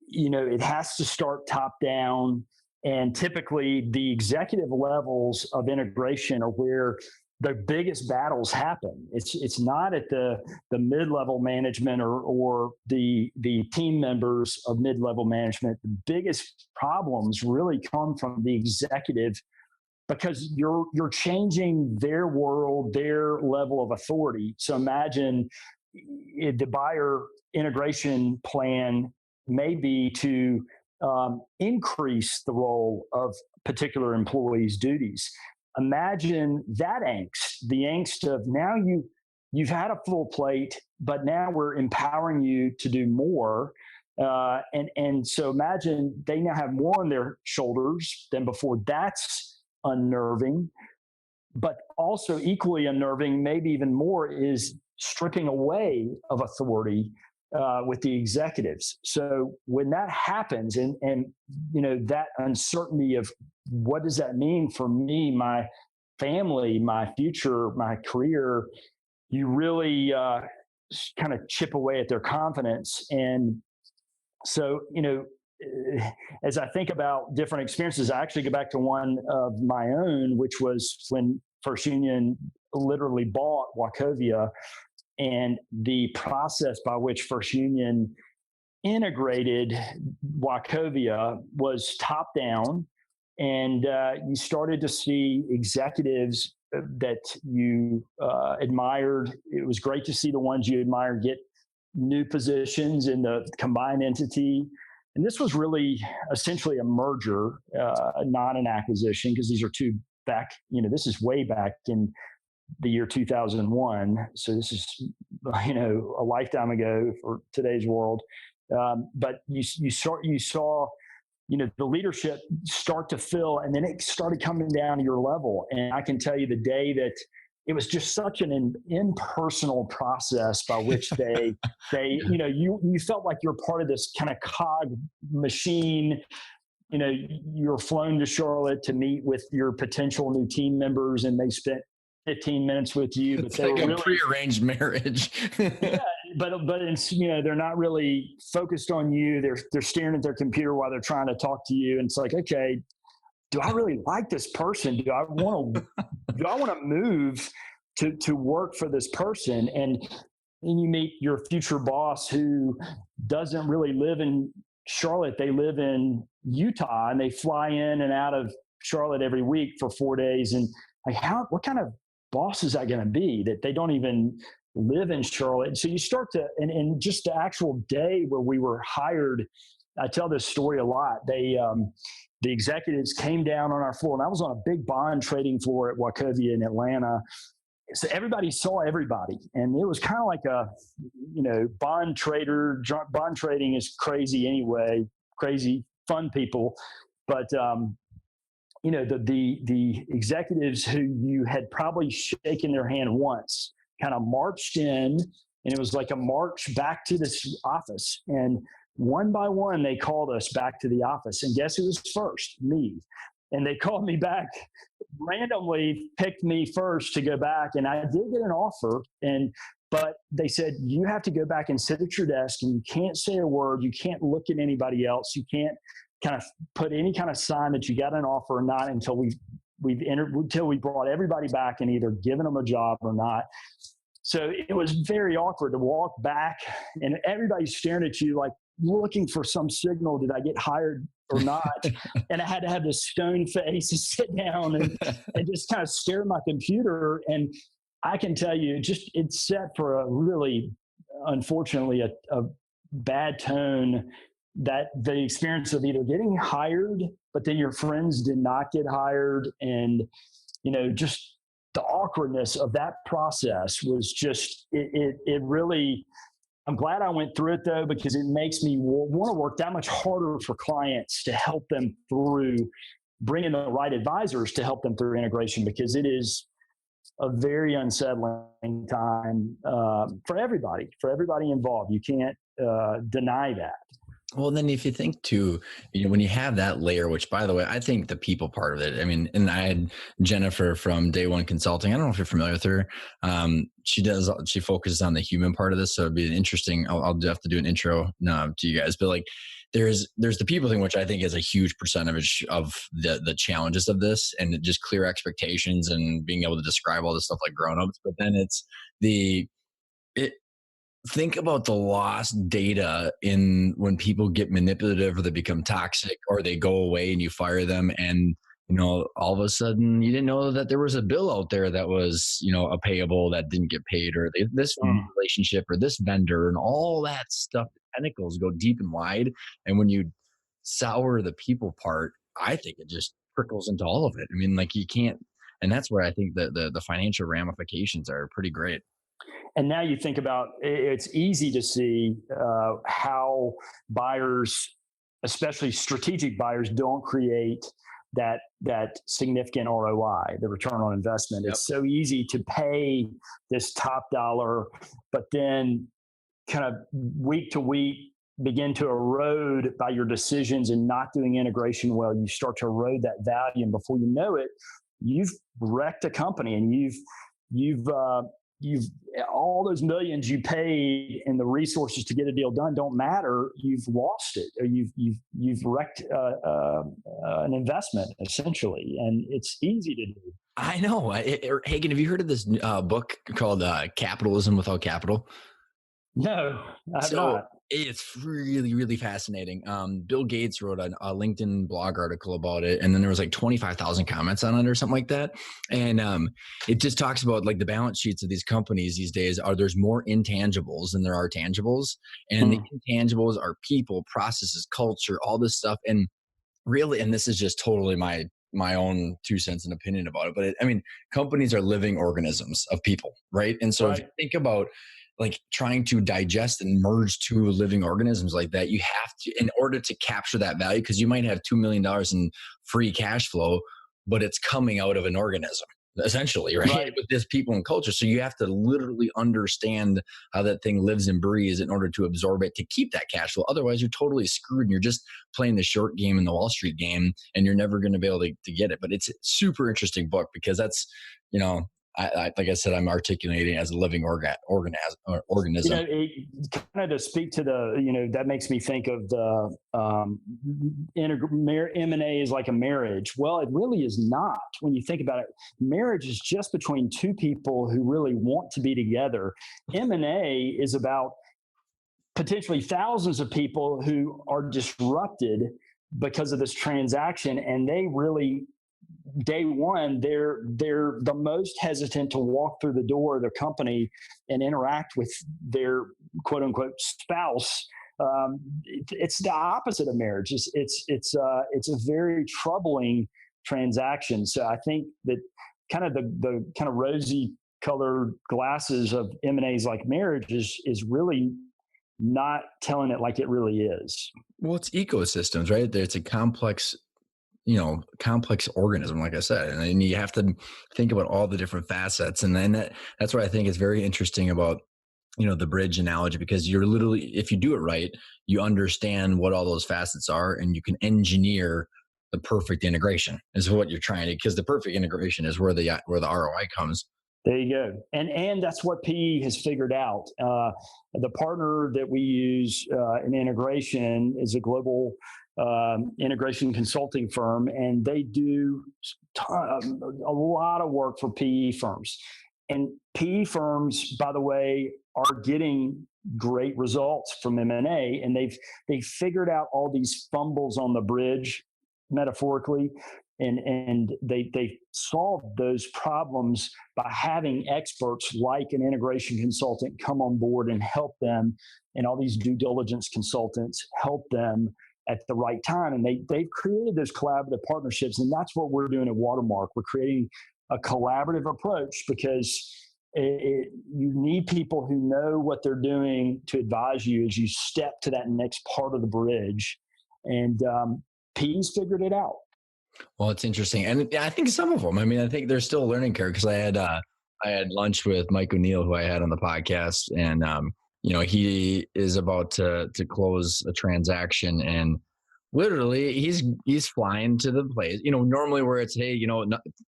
It has to start top down. And typically the executive levels of integration are where the biggest battles happen. It's not at the mid-level management or the team members of mid-level management. The biggest problems really come from the executive, because you're changing their world, their level of authority. So imagine the buyer integration plan may be to increase the role of particular employees' duties. Imagine that angst, the angst of now you've had a full plate, but now we're empowering you to do more. And so imagine they now have more on their shoulders than before. That's unnerving. But also equally unnerving, maybe even more, is stripping away of authority with the executives. So when that happens, and that uncertainty of what does that mean for me, my family, my future, my career, you really kind of chip away at their confidence. And so, as I think about different experiences, I actually go back to one of my own, which was when First Union literally bought Wachovia, and the process by which First Union integrated Wachovia was top down. And you started to see executives that you admired. It was great to see the ones you admired get new positions in the combined entity. And this was really essentially a merger, not an acquisition, because these are two back, this is way back in the year 2001. So this is, a lifetime ago for today's world. But you saw, the leadership start to fill, and then it started coming down to your level. And I can tell you the day that it was just such an impersonal process by which they you felt like you're part of this kind of cog machine. You're flown to Charlotte to meet with your potential new team members, and they spent 15 minutes with you. But it's like a really prearranged marriage. Yeah, but it's, they're not really focused on you. They're staring at their computer while they're trying to talk to you, and it's like, okay, do I really like this person? Do I want to move to work for this person? And then you meet your future boss, who doesn't really live in Charlotte. They live in Utah, and they fly in and out of Charlotte every week for 4 days. And like, what kind of boss is that going to be, that they don't even live in Charlotte? And so you start to, and just the actual day where we were hired, I tell this story a lot. The executives came down on our floor, and I was on a big bond trading floor at Wachovia in Atlanta. So everybody saw everybody, and it was kind of like a, bond trader. Bond trading is crazy anyway, crazy fun people, but the executives who you had probably shaken their hand once kind of marched in, and it was like a march back to this office. And one by one, they called us back to the office. And guess who was first? Me. And they called me back, randomly picked me first to go back. And I did get an offer. But they said, you have to go back and sit at your desk, and you can't say a word. You can't look at anybody else. You can't kind of put any kind of sign that you got an offer or not until we brought everybody back and either given them a job or not. So it was very awkward to walk back, and everybody's staring at you like looking for some signal. Did I get hired or not? And I had to have this stone face and sit down and just kind of stare at my computer. And I can tell you, it's set for a really, unfortunately, a bad tone, that the experience of either getting hired, but then your friends did not get hired, and just the awkwardness of that process was just it really. I'm glad I went through it though, because it makes me want to work that much harder for clients to help them through, bringing the right advisors to help them through integration, because it is a very unsettling time for everybody involved. You can't deny that. Well, then if you think too, when you have that layer, which by the way, I think the people part of it, I mean, and I had Jennifer from Day One Consulting. I don't know if you're familiar with her. She focuses on the human part of this. So it'd be an interesting, I'll have to do an intro to you guys, but like, there's the people thing, which I think is a huge percentage of the challenges of this, and just clear expectations and being able to describe all this stuff like grownups. But then it's it, think about the lost data in when people get manipulative or they become toxic or they go away and you fire them, and all of a sudden you didn't know that there was a bill out there that was a payable that didn't get paid, or this relationship or this vendor, and all that stuff. The tentacles go deep and wide, and when you sour the people part, I think it just trickles into all of it. I mean, like, you can't, and that's where I think the financial ramifications are pretty great. And now you think about, it's easy to see how buyers, especially strategic buyers, don't create that significant ROI, the return on investment. Yep. It's so easy to pay this top dollar, but then kind of week to week begin to erode by your decisions and not doing integration well. You start to erode that value, and before you know it, you've wrecked a company, and you've all those millions you paid and the resources to get a deal done don't matter. You've lost it, or you've wrecked an investment essentially, and it's easy to do. I know. Hagen, have you heard of this book called Capitalism Without Capital? No, I have not. It's really, really fascinating. Bill Gates wrote a LinkedIn blog article about it, and then there was like 25,000 comments on it or something like that. And it just talks about like the balance sheets of these companies these days there's more intangibles than there are tangibles. And the intangibles are people, processes, culture, all this stuff. And really, and this is just totally my own 2 cents and opinion about it, but I mean, companies are living organisms of people, right? And so if you think about like trying to digest and merge two living organisms like that, you have to, in order to capture that value, because you might have $2 million in free cash flow, but it's coming out of an organism essentially, right? With this people and culture. So you have to literally understand how that thing lives and breathes in order to absorb it, to keep that cash flow. Otherwise you're totally screwed, and you're just playing the short game in the Wall Street game, and you're never going to be able to get it. But it's a super interesting book, because that's, I like I said, I'm articulating as a living organism. Kind of to speak to the, that makes me think of the M&A is like a marriage. Well, it really is not. When you think about it, marriage is just between two people who really want to be together. M&A is about potentially thousands of people who are disrupted because of this transaction, and they really, day one, they're the most hesitant to walk through the door of their company and interact with their quote unquote spouse. It's the opposite of marriage. It's a very troubling transaction. So I think that kind of the kind of rosy colored glasses of M&As like marriage is really not telling it like it really is. Well, it's ecosystems, right? It's a complex organism, like I said, and you have to think about all the different facets. And then that's what I think is very interesting about, the bridge analogy, because you're literally, if you do it right, you understand what all those facets are, and you can engineer the perfect integration is what you're trying to, because the perfect integration is where the ROI comes. There you go. And that's what PE has figured out. The partner that we use in integration is a global integration consulting firm, and they do a lot of work for PE firms. And PE firms, by the way, are getting great results from M&A, and they've figured out all these fumbles on the bridge, metaphorically, and they solved those problems by having experts like an integration consultant come on board and help them, and all these due diligence consultants help them at the right time. And they've created those collaborative partnerships, and that's what we're doing at Watermark. We're creating a collaborative approach because you need people who know what they're doing to advise you as you step to that next part of the bridge. And P's figured it out. Well, it's interesting, and I think some of them. I mean, I think they're still a learning curve because I had lunch with Mike O'Neill, who I had on the podcast, and he is about to close a transaction, and literally he's flying to the place. Normally where it's, hey,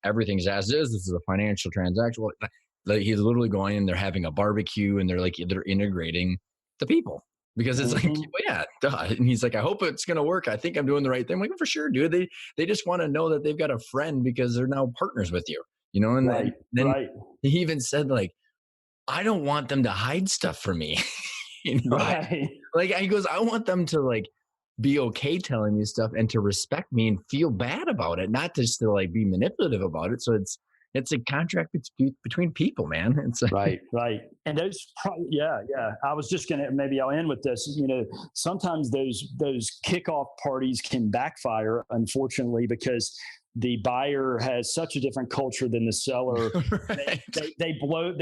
everything's as is. This is a financial transaction. Well, he's literally going and they're having a barbecue and they're integrating the people. Because it's like, well, yeah, duh. And he's like, I hope it's going to work. I think I'm doing the right thing. I'm like, for sure, dude. They just want to know that they've got a friend because they're now partners with you, And right, then right. He even said, like, I don't want them to hide stuff from me. Right. Like he goes, I want them to like be okay telling me stuff and to respect me and feel bad about it, not just to like be manipulative about it. So it's a contract between people, man. It's right. And those, yeah. I was just maybe I'll end with this. Sometimes those kickoff parties can backfire, unfortunately, because the buyer has such a different culture than the seller. Right. They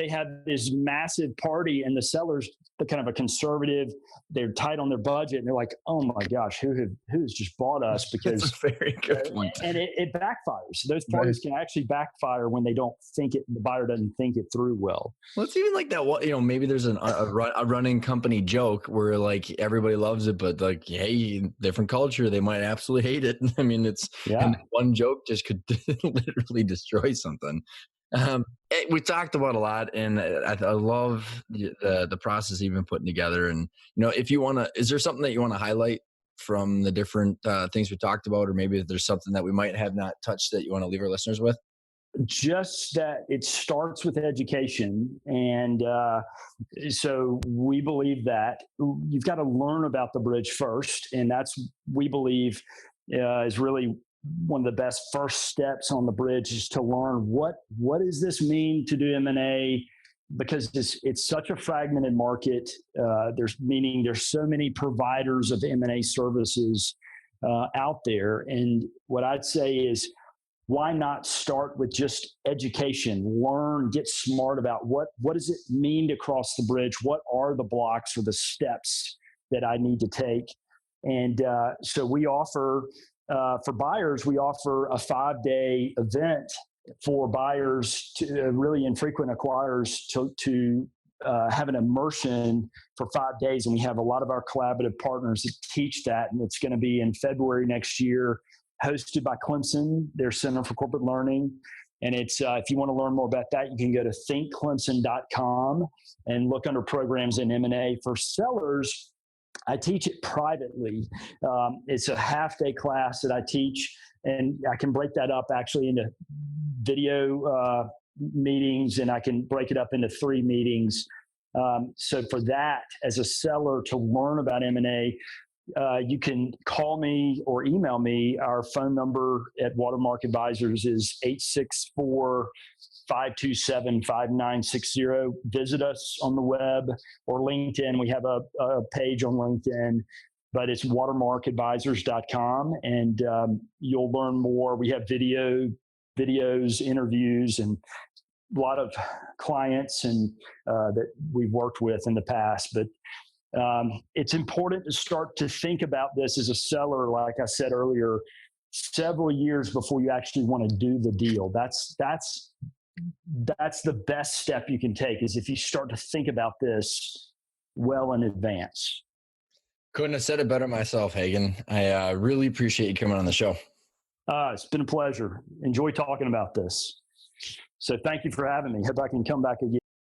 have this massive party, and the seller's kind of a conservative. They're tight on their budget, and they're like, "Oh my gosh, who's just bought us?" Because that's a very good point. And it backfires. Those parties can actually backfire when they don't think it. The buyer doesn't think it through well. Well, it's even like that. Maybe there's a running company joke where like everybody loves it, but like, hey, different culture, they might absolutely hate it. I mean, and one joke just could literally destroy something. We talked about a lot, and I love the process you've been putting together. And if you want to, is there something that you want to highlight from the different things we talked about, or maybe if there's something that we might have not touched that you want to leave our listeners with? Just that it starts with education. And so we believe that you've got to learn about the bridge first. And we believe is really one of the best first steps on the bridge, is to learn what does this mean to do M&A, because it's such a fragmented market. There's so many providers of M&A services out there. And what I'd say is, why not start with just education? Learn, get smart about what does it mean to cross the bridge? What are the blocks or the steps that I need to take? And so we offer, for buyers, we offer a 5-day event for buyers, to really infrequent acquirers, to have an immersion for 5 days. And we have a lot of our collaborative partners that teach that. And it's going to be in February next year, hosted by Clemson, their Center for Corporate Learning. And it's if you want to learn more about that, you can go to thinkclemson.com and look under programs in M&A. For sellers, I teach it privately. It's a half-day class that I teach, and I can break that up actually into video meetings, and I can break it up into 3 meetings. So for that, as a seller, to learn about M&A, you can call me or email me. Our phone number at Watermark Advisors is 864-527-5960. Visit us on the web or LinkedIn. We have a page on LinkedIn, but it's watermarkadvisors.com, and you'll learn more. We have videos, interviews, and a lot of clients and that we've worked with in the past. But it's important to start to think about this as a seller, like I said earlier, several years before you actually want to do the deal. That's the best step you can take, is if you start to think about this well in advance. Couldn't have said it better myself, Hagen. I really appreciate you coming on the show. It's been a pleasure. Enjoy talking about this. So thank you for having me. Hope I can come back again.